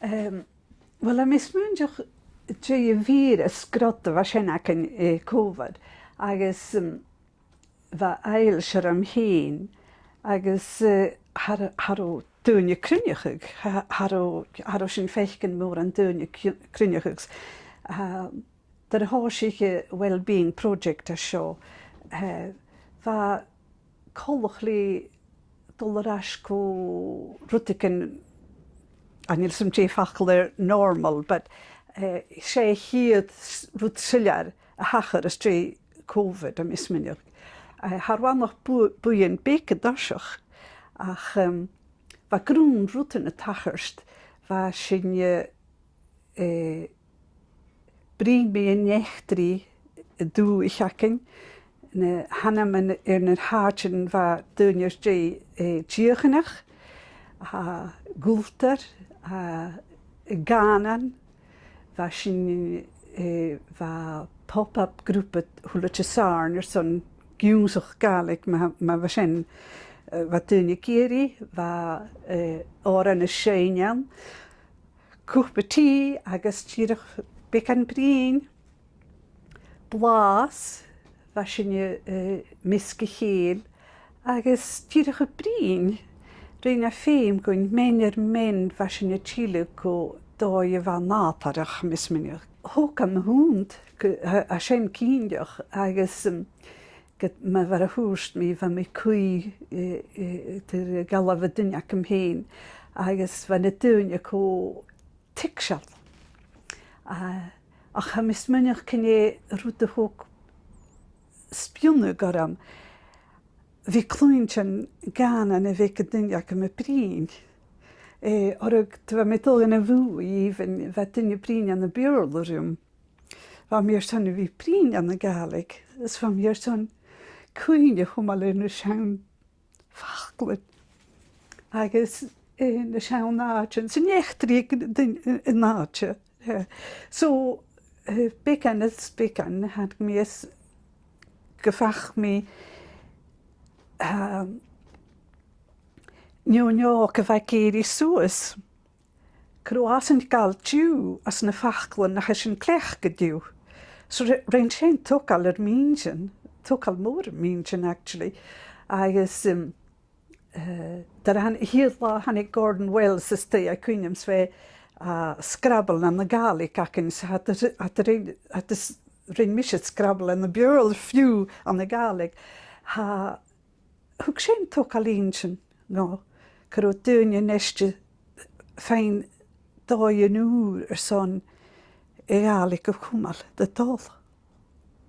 Wel, a mis mwyndiwch dre fyr ysgrota fa siena cyn Covid, agos fa ail syr am hyn, agos haro dwyn y cryniachig, haro sy'n ffeich môr an dwyn y cryniachig. Dyr hos i'ch well-being project a sio, fa colwch li dollar asco rwtig Anil some J faculty normal, but sé hyd rwyd syliar a hachar ys dre Covid am ismynioch. Harwan noch bwyn bec y dasioch, ach fa grwn rwyd yn y tacharst, fa sy'n brin mi yn echtri dw i chacyn, hanam yn yr hartyn fa dyn ys dre diochanach, gulter, Ganan, va sin va pop-up groepet hulletjes sarn son giúsach galig ma va sin va tunje keri va oran sheinjan kuchbeti agus tírach bekan brin blas va sin miske heel agus tírach brin Rwy'n ffeim gwyn men fashion y chile ko doi fa natarach mismynioch. Hwc am hwnd a sien cynioch agos ma far a hwst mi fa mi cwy dyr galaf y dyniac am hyn agos fa na dyniac o ticsial. Ach a mismynioch cynne rwyd y hwc sbionw goram Fi clwyntyn gan yn y fec y dyniac am y brin. Orag, dyfa meddwl yn y fwy even, fa dynia brin yn y bioloriwm. Fa mi ar son fi brin yn y galeg. Ys fa mi ar son cwyn y hwmal yn y siawn ffachlyd. Agos yn y siawn nachen. Sy'n echtri yn nachen. So, becan ys becan, had mi ys gyfach mi Nio cyfageri sŵs. Croas yn gael diw as na ffachlon na chys yn clech gydiw. So rhaid sy'n tocal yr minjan, tocal môr minjan actually. Agos, dar han hydla han i Gordon Wells ystay a cwynnym sve Scrabble na galig ac yn sa at rhaid misydd Scrabble yn y bureau few an y galig. Hwg sy'n tocal injan, no. Cyrw dyn yn nesdi ffain doi yn ŵr yr son e galig o chwmal, dy dol.